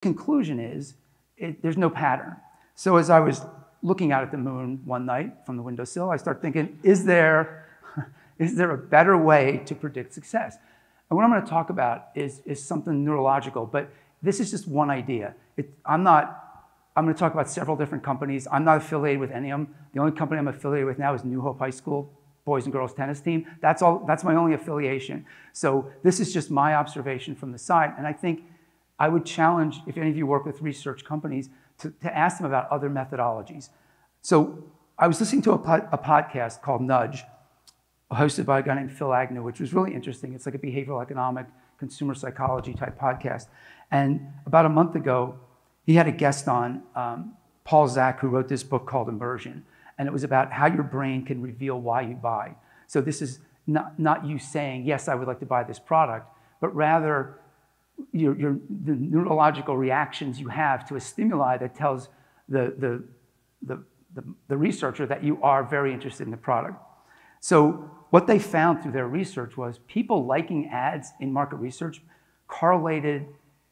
conclusion is there's no pattern. So as I was looking out at the moon one night from the windowsill, I start thinking, is there a better way to predict success? And what I'm going to talk about is something neurological, but this is just one idea. I'm going to talk about several different companies. I'm not affiliated with any of them. The only company I'm affiliated with now is New Hope High School boys and girls tennis team. That's my only affiliation. So this is just my observation from the side. And I think I would challenge, if any of you work with research companies, to ask them about other methodologies. So I was listening to a podcast called Nudge, hosted by a guy named Phil Agnew, which was really interesting. It's like a behavioral economic, consumer psychology type podcast. And about a month ago, he had a guest on, Paul Zak, who wrote this book called Immersion. And it was about how your brain can reveal why you buy. So this is not you saying, yes, I would like to buy this product, but rather the neurological reactions you have to a stimuli that tells the researcher that you are very interested in the product. So what they found through their research was people liking ads in market research correlated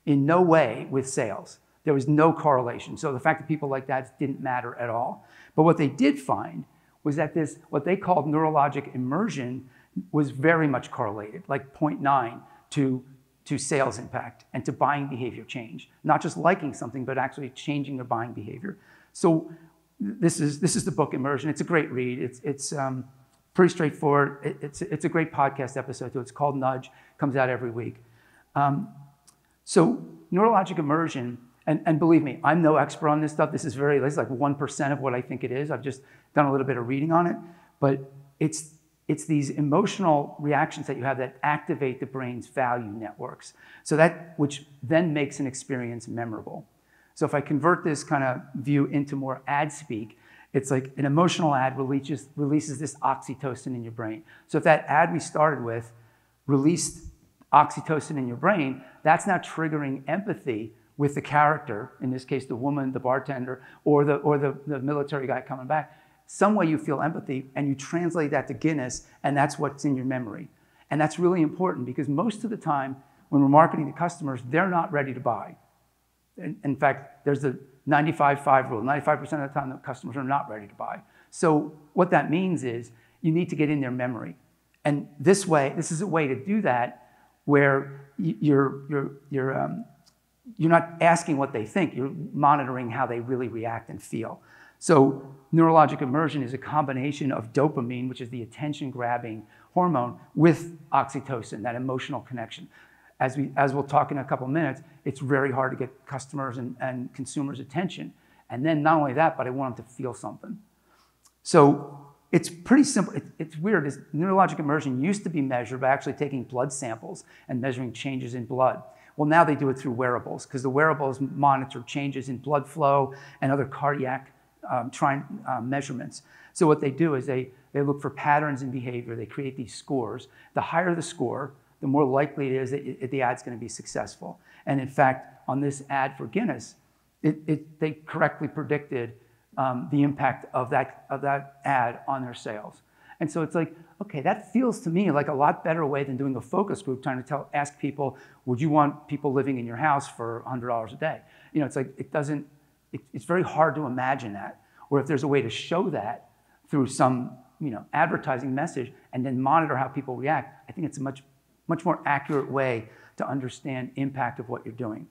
in no way with sales. There was no correlation. So the fact that people liked ads didn't matter at all. But what they did find was that this, what they called neurologic immersion, was very much correlated, like 0.9 to sales impact and to buying behavior change. Not just liking something, but actually changing their buying behavior. So this is the book Immersion. It's a great read. It's pretty straightforward. It's a great podcast episode too. It's called Nudge. Comes out every week. So neurologic immersion, and believe me, I'm no expert on this stuff. This is like 1% of what I think it is. I've just done a little bit of reading on it. But it's these emotional reactions that you have that activate the brain's value networks. So which then makes an experience memorable. So if I convert this kind of view into more ad speak, it's like an emotional ad releases this oxytocin in your brain. So if that ad we started with released oxytocin in your brain, that's now triggering empathy with the character, in this case, the woman, the bartender, or the military guy coming back. Some way you feel empathy and you translate that to Guinness, and that's what's in your memory. And that's really important because most of the time when we're marketing to customers, they're not ready to buy. In fact, there's the 95-5 rule. 95% of the time the customers are not ready to buy. So what that means is you need to get in their memory. And this is a way to do that where you're not asking what they think, you're monitoring how they really react and feel. So neurologic immersion is a combination of dopamine, which is the attention-grabbing hormone, with oxytocin, that emotional connection. As we'll talk in a couple minutes, it's very hard to get customers and consumers' attention. And then not only that, but I want them to feel something. So it's pretty simple. It's weird. Neurologic immersion used to be measured by actually taking blood samples and measuring changes in blood. Well, now they do it through wearables because the wearables monitor changes in blood flow and other cardiac measurements. So what they do is they look for patterns in behavior. They create these scores. The higher the score, the more likely it is that the ad's going to be successful. And in fact, on this ad for Guinness, they correctly predicted the impact of that ad on their sales. And so it's like, okay, that feels to me like a lot better way than doing a focus group trying to ask people, would you want people living in your house for $100 a day? You know, it's like, it's very hard to imagine that. Or if there's a way to show that through some, advertising message and then monitor how people react, I think it's a much more accurate way to understand impact of what you're doing.